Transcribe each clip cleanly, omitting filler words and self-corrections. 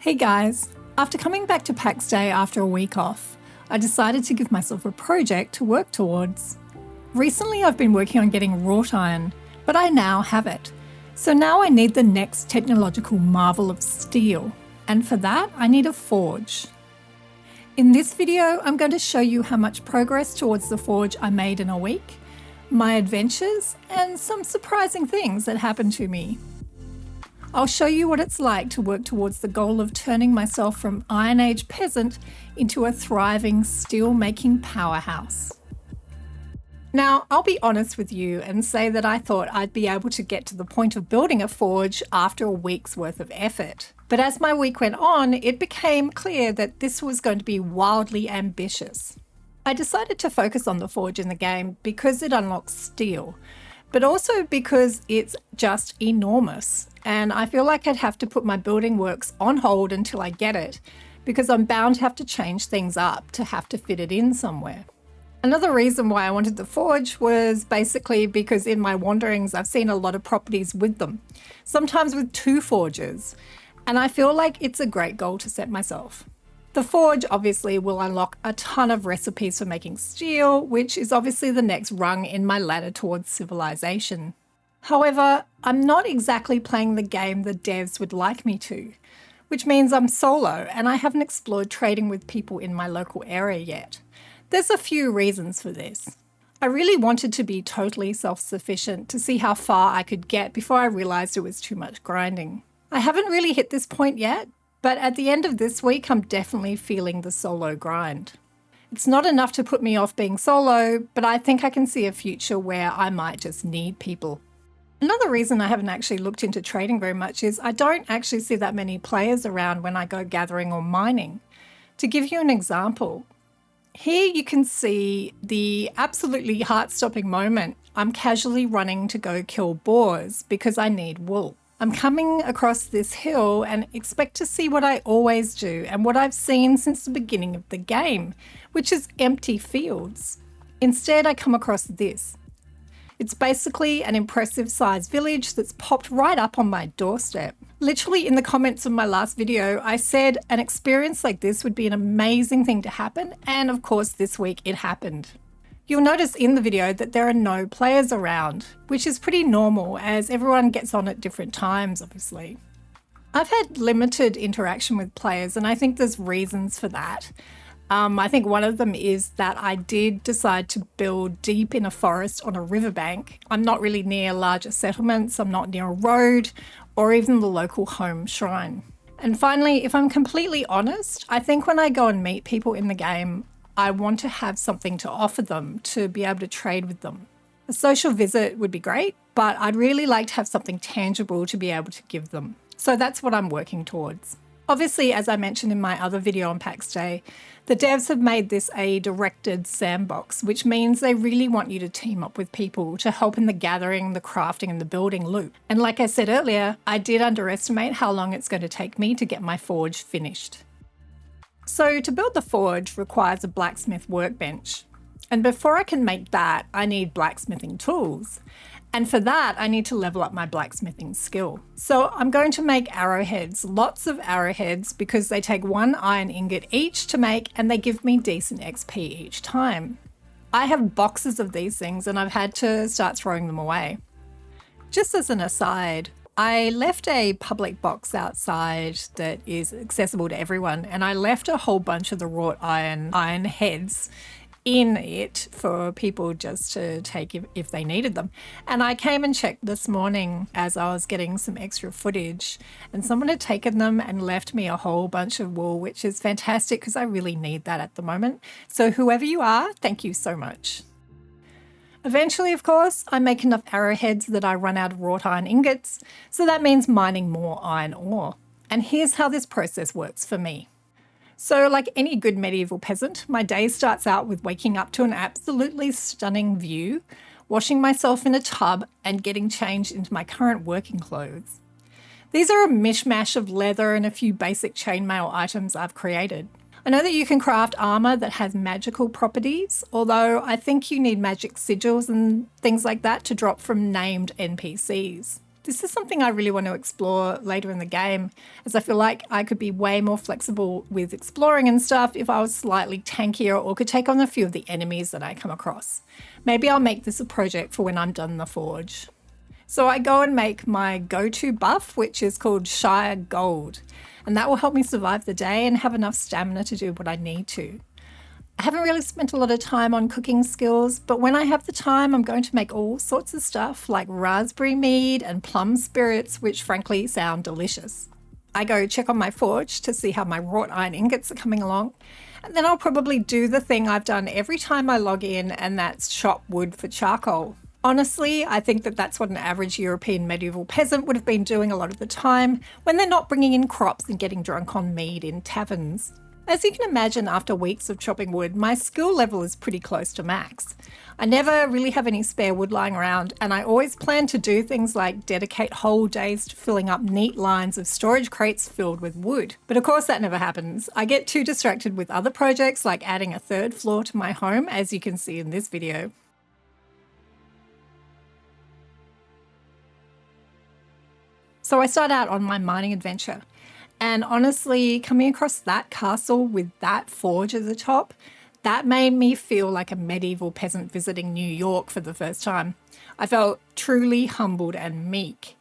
Hey guys, after coming back to PAX Day after a week off, I decided to give myself a project to work towards. Recently I've been working on getting wrought iron, but I now have it. So now I need the next technological marvel of steel, and for that I need a forge. In this video I'm going to show you how much progress towards the forge I made in a week, my adventures, and some surprising things that happened to me. I'll show you what it's like to work towards the goal of turning myself from Iron Age peasant into a thriving steel-making powerhouse. Now, I'll be honest with you and say that I thought I'd be able to get to the point of building a forge after a week's worth of effort. But as my week went on, it became clear that this was going to be wildly ambitious. I decided to focus on the forge in the game because it unlocks steel, but also because it's just enormous. And I feel like I'd have to put my building works on hold until I get it, because I'm bound to have to change things up to have to fit it in somewhere. Another reason why I wanted the forge was basically because in my wanderings I've seen a lot of properties with them, sometimes with two forges, and I feel like it's a great goal to set myself. The forge obviously will unlock a ton of recipes for making steel, which is obviously the next rung in my ladder towards civilization. However, I'm not exactly playing the game the devs would like me to, which means I'm solo and I haven't explored trading with people in my local area yet. There's a few reasons for this. I really wanted to be totally self-sufficient to see how far I could get before I realised it was too much grinding. I haven't really hit this point yet, but at the end of this week I'm definitely feeling the solo grind. It's not enough to put me off being solo, but I think I can see a future where I might just need people. Another reason I haven't actually looked into trading very much is I don't actually see that many players around when I go gathering or mining. To give you an example, here you can see the absolutely heart-stopping moment. I'm casually running to go kill boars because I need wool. I'm coming across this hill and expect to see what I always do and what I've seen since the beginning of the game, which is empty fields. Instead, I come across this. It's basically an impressive sized village that's popped right up on my doorstep. Literally in the comments of my last video, I said an experience like this would be an amazing thing to happen, and of course this week it happened. You'll notice in the video that there are no players around, which is pretty normal as everyone gets on at different times, obviously. I've had limited interaction with players and I think there's reasons for that. I think one of them is that I did decide to build deep in a forest on a riverbank. I'm not really near larger settlements, I'm not near a road or even the local home shrine. And finally, if I'm completely honest, I think when I go and meet people in the game, I want to have something to offer them to be able to trade with them. A social visit would be great, but I'd really like to have something tangible to be able to give them. So that's what I'm working towards. Obviously, as I mentioned in my other video on PAX Day, the devs have made this a directed sandbox, which means they really want you to team up with people to help in the gathering, the crafting and the building loop. And like I said earlier, I did underestimate how long it's going to take me to get my forge finished. So to build the forge requires a blacksmith workbench. And before I can make that, I need blacksmithing tools. And for that, I need to level up my blacksmithing skill. So I'm going to make arrowheads, lots of arrowheads, because they take 1 iron ingot each to make and they give me decent XP each time. I have boxes of these things and I've had to start throwing them away. Just as an aside, I left a public box outside that is accessible to everyone, and I left a whole bunch of the wrought iron heads in it for people just to take if they needed them. And I came and checked this morning as I was getting some extra footage, and someone had taken them and left me a whole bunch of wool, which is fantastic because I really need that at the moment. So whoever you are, thank you so much. Eventually, of course, I make enough arrowheads that I run out of wrought iron ingots, so that means mining more iron ore. And here's how this process works for me. So like any good medieval peasant, my day starts out with waking up to an absolutely stunning view, washing myself in a tub and getting changed into my current working clothes. These are a mishmash of leather and a few basic chainmail items I've created. I know that you can craft armor that has magical properties, although I think you need magic sigils and things like that to drop from named NPCs. This is something I really want to explore later in the game, as I feel like I could be way more flexible with exploring and stuff if I was slightly tankier or could take on a few of the enemies that I come across. Maybe I'll make this a project for when I'm done the forge. So I go and make my go-to buff, which is called Shire Gold, and that will help me survive the day and have enough stamina to do what I need to. I haven't really spent a lot of time on cooking skills, but when I have the time, I'm going to make all sorts of stuff like raspberry mead and plum spirits, which frankly sound delicious. I go check on my forge to see how my wrought iron ingots are coming along, and then I'll probably do the thing I've done every time I log in, and that's chop wood for charcoal. Honestly, I think that that's what an average European medieval peasant would have been doing a lot of the time when they're not bringing in crops and getting drunk on mead in taverns. As you can imagine, after weeks of chopping wood, my skill level is pretty close to max. I never really have any spare wood lying around, and I always plan to do things like dedicate whole days to filling up neat lines of storage crates filled with wood. But of course that never happens. I get too distracted with other projects like adding a third floor to my home, as you can see in this video. So I start out on my mining adventure. And honestly, coming across that castle with that forge at the top, that made me feel like a medieval peasant visiting New York for the first time. I felt truly humbled and meek,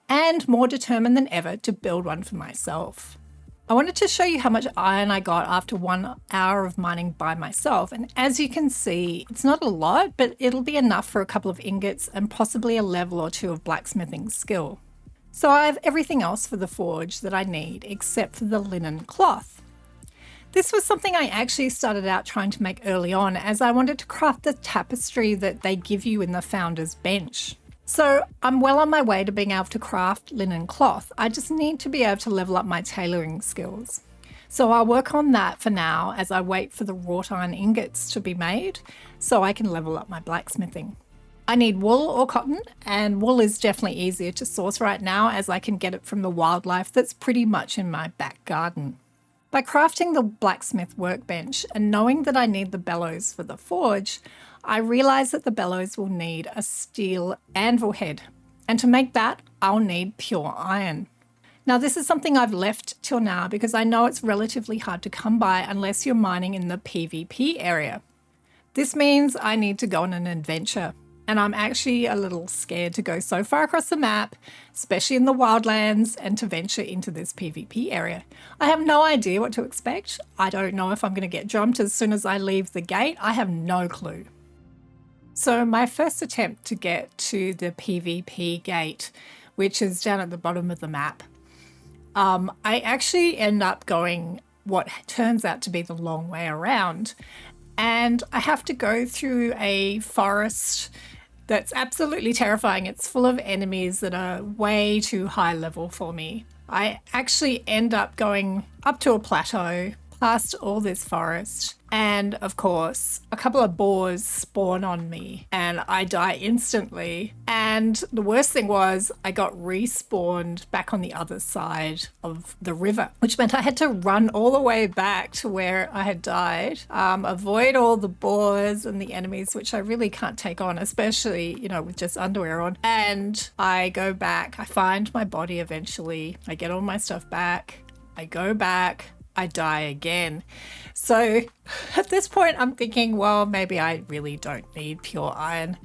and more determined than ever to build one for myself. I wanted to show you how much iron I got after 1 hour of mining by myself, and as you can see, it's not a lot, but it'll be enough for a couple of ingots and possibly a level or two of blacksmithing skill. So I have everything else for the forge that I need except for the linen cloth. This was something I actually started out trying to make early on, as I wanted to craft the tapestry that they give you in the Founder's Bench. So I'm well on my way to being able to craft linen cloth. I just need to be able to level up my tailoring skills. So I'll work on that for now as I wait for the wrought iron ingots to be made so I can level up my blacksmithing. I need wool or cotton, and wool is definitely easier to source right now as I can get it from the wildlife that's pretty much in my back garden. By crafting the blacksmith workbench and knowing that I need the bellows for the forge, I realised that the bellows will need a steel anvil head, and to make that I'll need pure iron. Now this is something I've left till now because I know it's relatively hard to come by unless you're mining in the PvP area. This means I need to go on an adventure. And I'm actually a little scared to go so far across the map, especially in the wildlands, and to venture into this PvP area. I have no idea what to expect. I don't know if I'm going to get jumped as soon as I leave the gate. I have no clue. So my first attempt to get to the PvP gate, which is down at the bottom of the map, I actually end up going what turns out to be the long way around. And I have to go through a forest that's absolutely terrifying. It's full of enemies that are way too high level for me. I actually end up going up to a plateau, past all this forest, and of course, a couple of boars spawn on me and I die instantly. And the worst thing was I got respawned back on the other side of the river, which meant I had to run all the way back to where I had died, avoid all the boars and the enemies, which I really can't take on, especially, with just underwear on. And I go back, I find my body eventually, I get all my stuff back, I go back, I die again. So at this point I'm thinking, well, maybe I really don't need pure iron.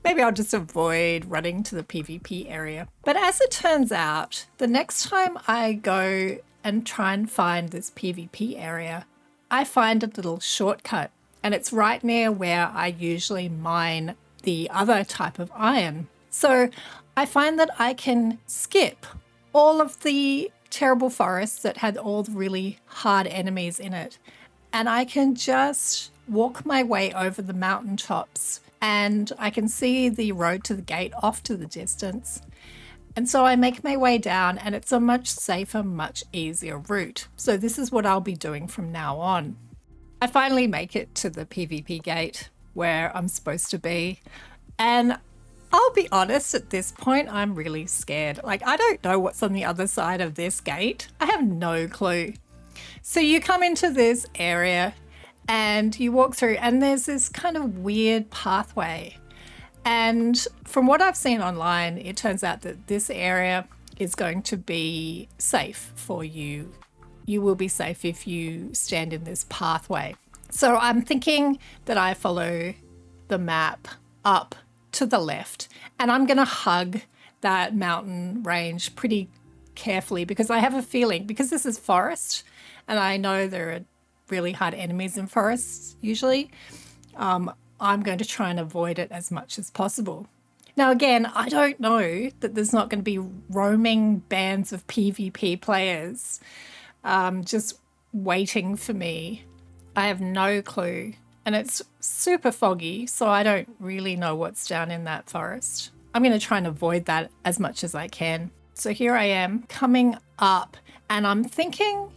Maybe I'll just avoid running to the PvP area. But as it turns out, the next time I go and try and find this PvP area, I find a little shortcut, and it's right near where I usually mine the other type of iron. So I find that I can skip all of the terrible forests that had all the really hard enemies in it, and I can just walk my way over the mountaintops, and I can see the road to the gate off to the distance. And so I make my way down, and it's a much safer, much easier route. So this is what I'll be doing from now on. I finally make it to the PvP gate where I'm supposed to be, and I'll be honest, at this point, I'm really scared. I don't know what's on the other side of this gate. I have no clue. So you come into this area and you walk through, and there's this kind of weird pathway. And from what I've seen online, it turns out that this area is going to be safe for you. You will be safe if you stand in this pathway. So I'm thinking that I follow the map up to the left, and I'm going to hug that mountain range pretty carefully because I have a feeling, because this is forest and I know there are really hard enemies in forests usually, I'm going to try and avoid it as much as possible. Now, again, I don't know that there's not going to be roaming bands of PvP players just waiting for me. I have no clue. And it's super foggy, so I don't really know what's down in that forest. I'm going to try and avoid that as much as I can. So here I am coming up, and I'm thinking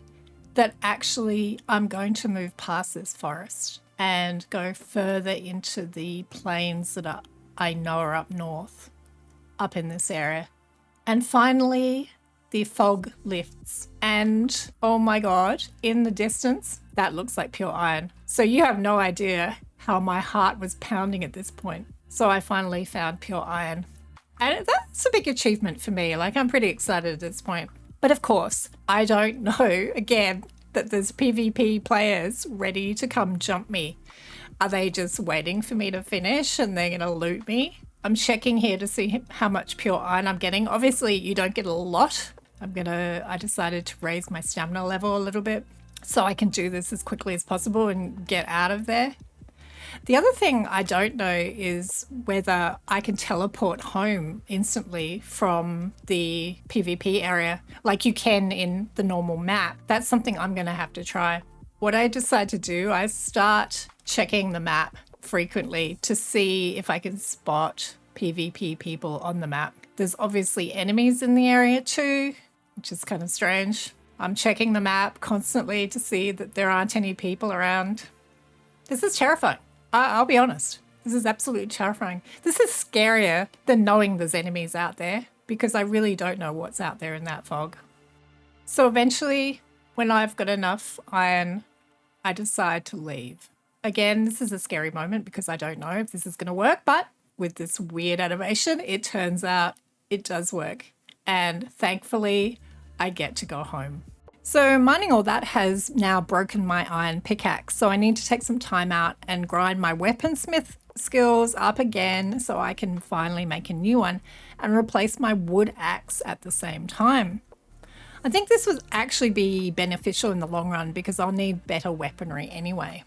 that actually I'm going to move past this forest and go further into the plains that I know are up north, up in this area. And finally, the fog lifts, and oh my God, in the distance, that looks like pure iron. So you have no idea how my heart was pounding at this point. So I finally found pure iron. And that's a big achievement for me. Like, I'm pretty excited at this point. But of course, I don't know, again, that there's PvP players ready to come jump me. Are they just waiting for me to finish and they're going to loot me? I'm checking here to see how much pure iron I'm getting. Obviously, you don't get a lot. I decided to raise my stamina level a little bit so I can do this as quickly as possible and get out of there. The other thing I don't know is whether I can teleport home instantly from the PvP area like you can in the normal map. That's something I'm going to have to try. What I decide to do, I start checking the map frequently to see if I can spot PvP people on the map. There's obviously enemies in the area too, which is kind of strange. I'm checking the map constantly to see that there aren't any people around. This is terrifying. I'll be honest. This is absolutely terrifying. This is scarier than knowing there's enemies out there because I really don't know what's out there in that fog. So eventually, when I've got enough iron, I decide to leave. Again, this is a scary moment because I don't know if this is going to work, but with this weird animation, it turns out it does work. And thankfully, I get to go home. So mining all that has now broken my iron pickaxe. So I need to take some time out and grind my weaponsmith skills up again so I can finally make a new one and replace my wood axe at the same time. I think this would actually be beneficial in the long run because I'll need better weaponry anyway.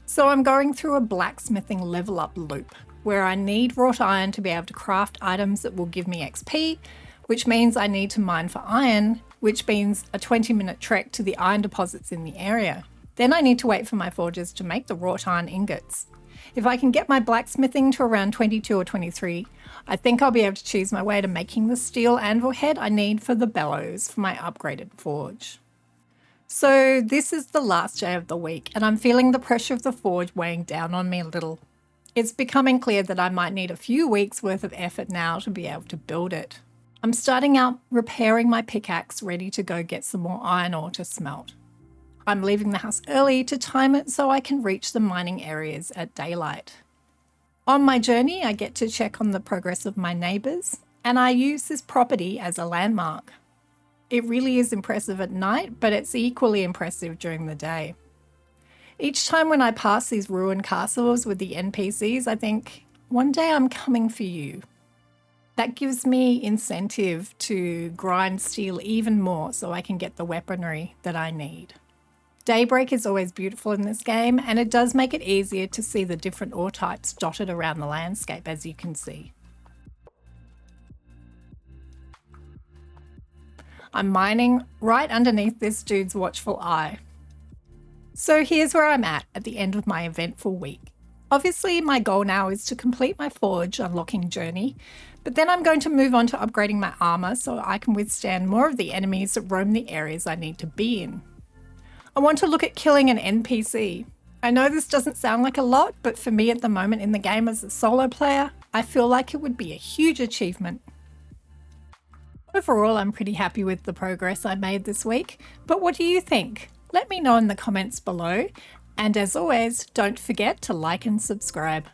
So I'm going through a blacksmithing level up loop where I need wrought iron to be able to craft items that will give me XP, which means I need to mine for iron, which means a 20-minute trek to the iron deposits in the area. Then I need to wait for my forges to make the wrought iron ingots. If I can get my blacksmithing to around 22 or 23, I think I'll be able to choose my way to making the steel anvil head I need for the bellows for my upgraded forge. So this is the last day of the week and I'm feeling the pressure of the forge weighing down on me a little. It's becoming clear that I might need a few weeks worth of effort now to be able to build it. I'm starting out repairing my pickaxe, ready to go get some more iron ore to smelt. I'm leaving the house early to time it so I can reach the mining areas at daylight. On my journey, I get to check on the progress of my neighbours, and I use this property as a landmark. It really is impressive at night, but it's equally impressive during the day. Each time when I pass these ruined castles with the NPCs, I think, one day I'm coming for you. That gives me incentive to grind steel even more so I can get the weaponry that I need. Daybreak is always beautiful in this game, and it does make it easier to see the different ore types dotted around the landscape, as you can see. I'm mining right underneath this dude's watchful eye. So here's where I'm at the end of my eventful week. Obviously, my goal now is to complete my forge unlocking journey, but then I'm going to move on to upgrading my armor so I can withstand more of the enemies that roam the areas I need to be in. I want to look at killing an NPC. I know this doesn't sound like a lot, but for me at the moment in the game as a solo player, I feel like it would be a huge achievement. Overall, I'm pretty happy with the progress I made this week, but what do you think? Let me know in the comments below, and as always, don't forget to like and subscribe.